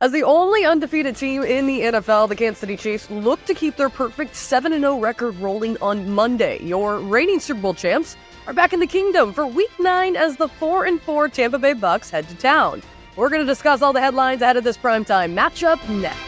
As the only undefeated team in the NFL, the Kansas City Chiefs look to keep their perfect 7-0 record rolling on Monday. Your reigning Super Bowl champs are back in the kingdom for Week 9 as the 4-4 Tampa Bay Bucs head to town. We're going to discuss all the headlines ahead of this primetime matchup next.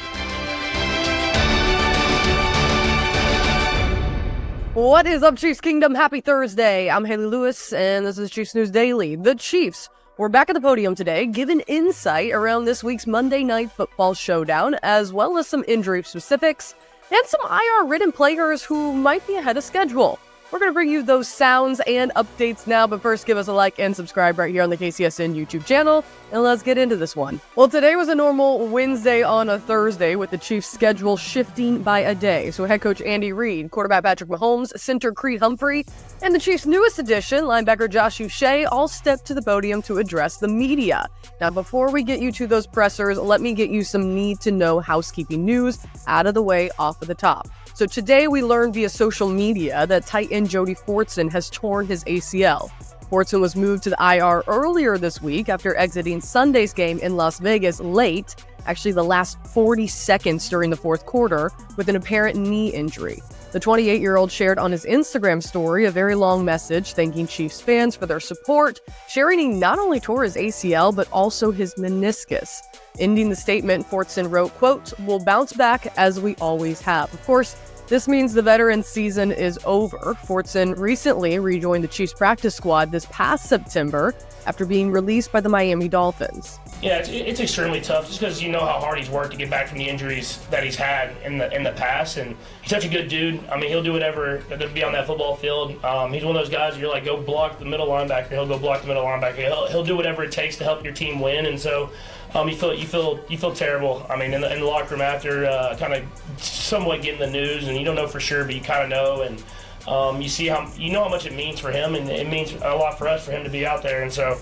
What is up, Chiefs Kingdom? Happy Thursday. I'm Hayley Lewis, and this is Chiefs News Daily. The Chiefs were back at the podium today, giving insight around this week's Monday Night Football showdown, as well as some injury specifics and some IR-ridden players who might be ahead of schedule. We're going to bring you those sounds and updates now, but first give us a like and subscribe right here on the KCSN YouTube channel, and let's get into this one. Well, today was a normal Wednesday on a Thursday, with the Chiefs' schedule shifting by a day. So head coach Andy Reid, quarterback Patrick Mahomes, center Humphrey, and the Chiefs' newest addition, linebacker Joshua Uche, all stepped to the podium to address the media. Now, before we get you to those pressers, let me get you some need-to-know housekeeping news out of the way off of the top. So today we learned via social media that tight end Jody Fortson has torn his ACL. Fortson was moved to the IR earlier this week after exiting Sunday's game in Las Vegas late, actually the last 40 seconds during the fourth quarter, with an apparent knee injury. The 28-year-old shared on his Instagram story a very long message thanking Chiefs fans for their support, sharing he not only tore his ACL, but also his meniscus. Ending the statement, Fortson wrote, quote, "We'll bounce back as we always have." Of course, this means the veteran season is over. Fortson recently rejoined the Chiefs practice squad this past September after being released by the Miami Dolphins. Yeah, it's extremely tough just because you know how hard he's worked to get back from the injuries that he's had in the past, and he's such a good dude. I mean, he'll do whatever to be on that football field. He's one of those guys where you're like, go block the middle linebacker. He'll go block the middle linebacker. He'll do whatever it takes to help your team win, and so you feel terrible. I mean, in the locker room after kind of somewhat getting the news, and you don't know for sure, but you kind of know, and you see how much it means for him, and it means a lot for us for him to be out there, and so.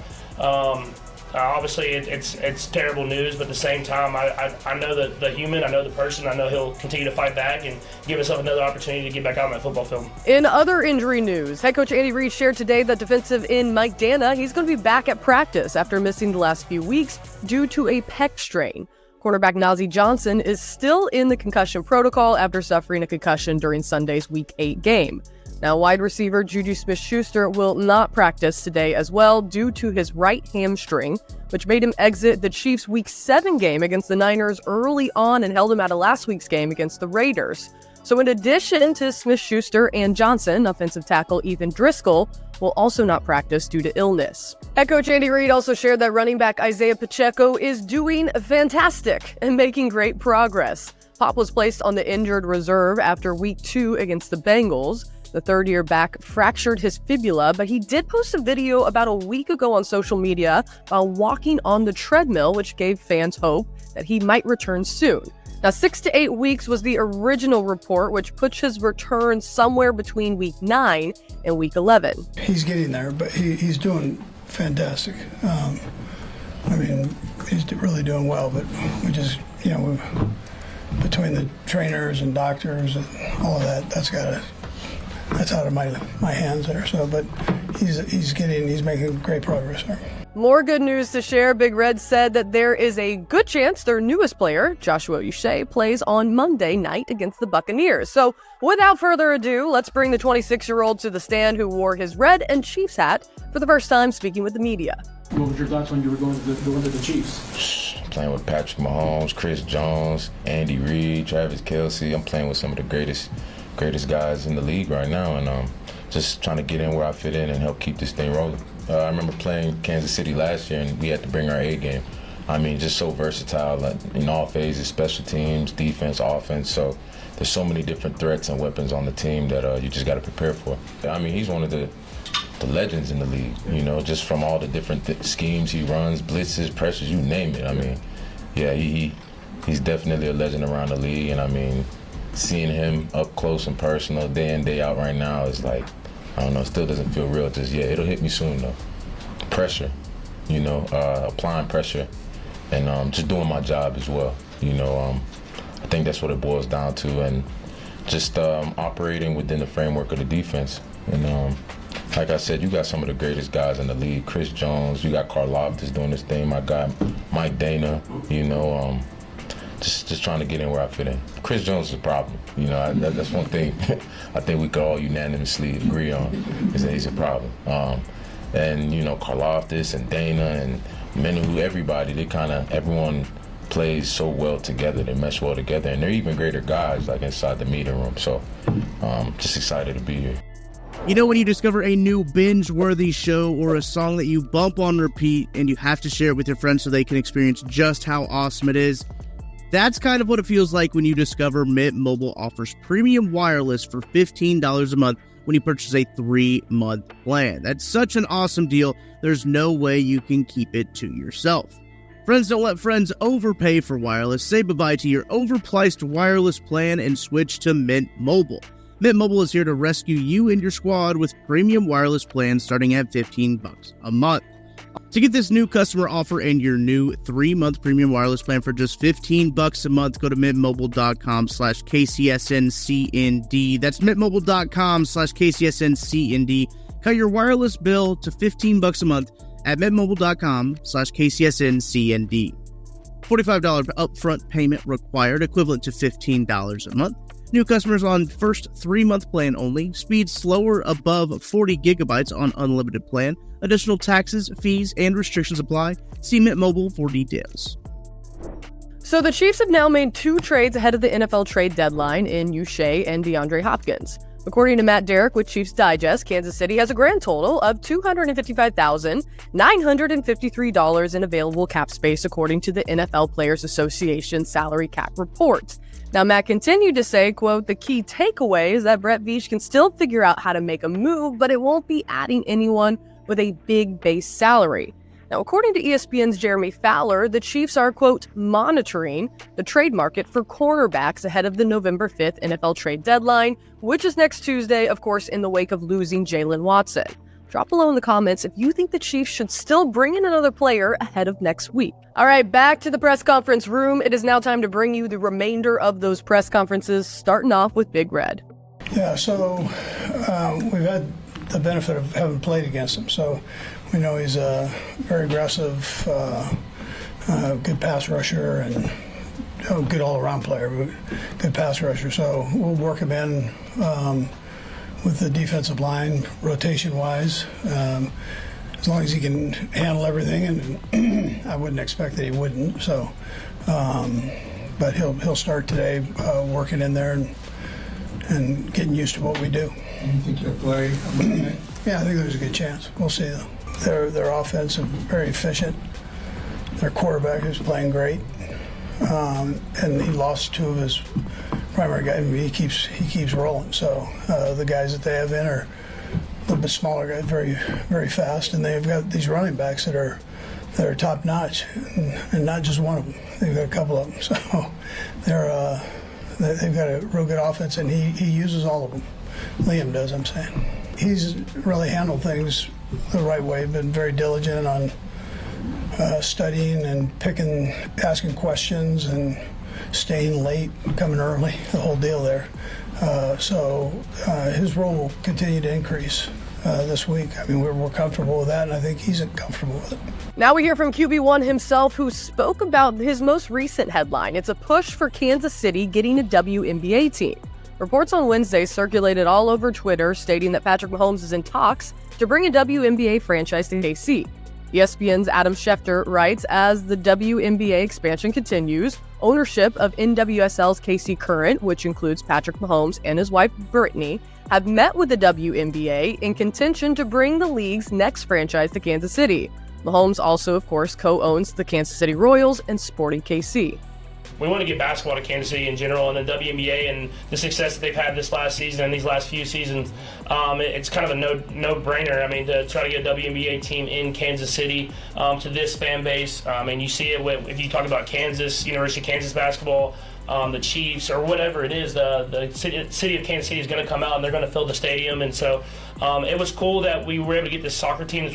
Obviously, it's terrible news, but at the same time, I know the human, I know the person, I know he'll continue to fight back and give himself another opportunity to get back out on that football field. In other injury news, head coach Andy Reid shared today that defensive end Danna, he's going to be back at practice after missing the last few weeks due to a pec strain. Cornerback Nazeeh is still in the concussion protocol after suffering a concussion during Sunday's Week 8 game. Now, wide receiver JuJu Smith-Schuster will not practice today as well due to his right hamstring, which made him exit the Chiefs' Week 7 game against the Niners early on and held him out of last week's game against the Raiders. So in addition to Smith-Schuster and Johnson, offensive tackle Ethan Driscoll will also not practice due to illness. Head coach Andy Reid also shared that running back Isaiah Pacheco is doing fantastic and making great progress. Pop was placed on the injured reserve after Week 2 against the Bengals. The third-year back fractured his fibula, but he did post a video about a week ago on social media while walking on the treadmill, which gave fans hope that he might return soon. Now, 6 to 8 weeks was the original report, which puts his return somewhere between Week 9 and Week 11. He's getting there, but he's doing fantastic. I mean, he's really doing well, but we just, between the trainers and doctors and all of that, that's out of my hands there. So, but he's making great progress there. More good news to share. Big Red said that there is a good chance their newest player, Joshua Uche, plays on Monday night against the Buccaneers. So without further ado, let's bring the 26-year-old to the stand who wore his red and Chiefs hat for the first time speaking with the media. What was your thoughts when you were going to the Chiefs? Playing with Patrick Mahomes, Chris Jones, Andy Reid, Travis Kelce. I'm playing with some of the greatest guys in the league right now, and just trying to get in where I fit in and help keep this thing rolling. I remember playing Kansas City last year, and we had to bring our A game. I mean, just so versatile in all phases, special teams, defense, offense. So there's so many different threats and weapons on the team that you just got to prepare for. I mean, he's one of the legends in the league, just from all the different schemes he runs, blitzes, pressures, you name it. I mean, yeah, he's definitely a legend around the league, and I mean, seeing him up close and personal day in, day out right now is like, I don't know, it still doesn't feel real just yet. It'll hit me soon though. Pressure, applying pressure and just doing my job as well. I think that's what it boils down to, and just operating within the framework of the defense. And like I said, you got some of the greatest guys in the league. Chris Jones, you got Karlaftis doing this thing. My guy Mike Danna, just trying to get in where I fit in. Chris Jones is a problem. You know, that's one thing I think we could all unanimously agree on, is that he's a problem. And, you know, Karlaftis and Danna and Menu, everybody, everyone plays so well together. They mesh well together, and they're even greater guys, like, inside the meeting room. So just excited to be here. You know when you discover a new binge-worthy show or a song that you bump on repeat and you have to share it with your friends so they can experience just how awesome it is? That's kind of what it feels like when you discover Mint Mobile offers premium wireless for $15 a month when you purchase a 3-month plan. That's such an awesome deal, there's no way you can keep it to yourself. Friends don't let friends overpay for wireless. Say bye-bye to your overpriced wireless plan and switch to Mint Mobile. Mint Mobile is here to rescue you and your squad with premium wireless plans starting at $15 a month. To get this new customer offer and your new 3-month premium wireless plan for just $15 a month, go to mintmobile.com/KCSNCND. That's mintmobile.com/KCSNCND. Cut your wireless bill to $15 a month at mintmobile.com/KCSNCND. $45 upfront payment required, equivalent to $15 a month. New customers on first 3-month plan only. Speed slower above 40 gigabytes on unlimited plan. Additional taxes, fees, and restrictions apply. See Mint Mobile for details. So the Chiefs have now made 2 trades ahead of the NFL trade deadline in Uche and DeAndre Hopkins. According to Matt Derrick with Chiefs Digest, Kansas City has a grand total of $255,953 in available cap space, according to the NFL Players Association salary cap report. Now, Matt continued to say, quote, "The key takeaway is that Brett Veach can still figure out how to make a move, but it won't be adding anyone with a big base salary." Now, according to ESPN's Jeremy Fowler, the Chiefs are, quote, "monitoring the trade market for cornerbacks ahead of the November 5th NFL trade deadline, which is next Tuesday, of course, in the wake of losing Jalen Watson." Drop below in the comments if you think the Chiefs should still bring in another player ahead of next week. All right, back to the press conference room. It is now time to bring you the remainder of those press conferences, starting off with Big Red. Yeah, so we've had the benefit of having played against him, so we know he's a very aggressive, good pass rusher and good all-around player, but good pass rusher. So we'll work him in with the defensive line, rotation-wise, as long as he can handle everything, and I wouldn't expect that he wouldn't. So, but he'll start today working in there and getting used to what we do. You think he'll play? Yeah, I think there's a good chance. We'll see, though. Their offense is very efficient. Their quarterback is playing great, and he lost 2 of his primary guys. I mean, he keeps rolling. So the guys that they have in are a little bit smaller guys, very very fast, and they've got these running backs that are top notch, and not just one of them. They've got a couple of them. So they've got a real good offense, and he uses all of them. Liam does, I'm saying. He's really handled things the right way, been very diligent on studying and asking questions and staying late, coming early, the whole deal there. So his role will continue to increase this week. I mean, we're comfortable with that, and I think he's comfortable with it. Now we hear from QB1 himself, who spoke about his most recent headline. It's a push for Kansas City getting a WNBA team. Reports on Wednesday circulated all over Twitter stating that Patrick Mahomes is in talks to bring a WNBA franchise to KC. ESPN's Adam Schefter writes, as the WNBA expansion continues, ownership of NWSL's KC Current, which includes Patrick Mahomes and his wife Brittany, have met with the WNBA in contention to bring the league's next franchise to Kansas City. Mahomes also, of course, co-owns the Kansas City Royals and Sporting KC. We want to get basketball to Kansas City in general, and the WNBA and the success that they've had this last season and these last few seasons, it's kind of a no-brainer. I mean, to try to get a WNBA team in Kansas City to this fan base. And you see it if you talk about Kansas, University of Kansas basketball, the Chiefs, or whatever it is, the city of Kansas City is going to come out and they're going to fill the stadium. And so it was cool that we were able to get this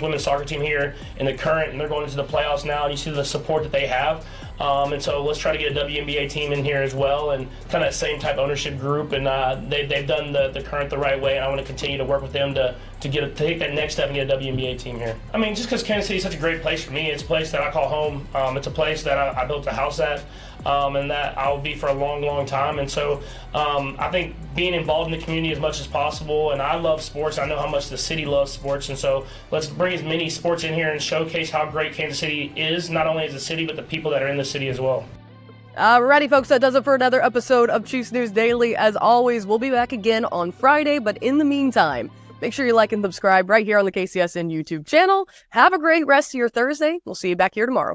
women's soccer team here in the Current, and they're going into the playoffs now, and you see the support that they have. And so let's try to get a WNBA team in here as well, and kind of that same type ownership group. And they've done the Current the right way, and I want to continue to work with them to take that next step and get a WNBA team here. I mean, just because Kansas City is such a great place for me, it's a place that I call home. It's a place that I built a house at. and that I'll be for a long, long time. And so I think being involved in the community as much as possible, and I love sports. I know how much the city loves sports, and so let's bring as many sports in here and showcase how great Kansas City is, not only as a city, but the people that are in the city as well. Alrighty, folks, that does it for another episode of Chiefs News Daily. As always, we'll be back again on Friday, but in the meantime, make sure you like and subscribe right here on the KCSN YouTube channel. Have a great rest of your Thursday. We'll see you back here tomorrow.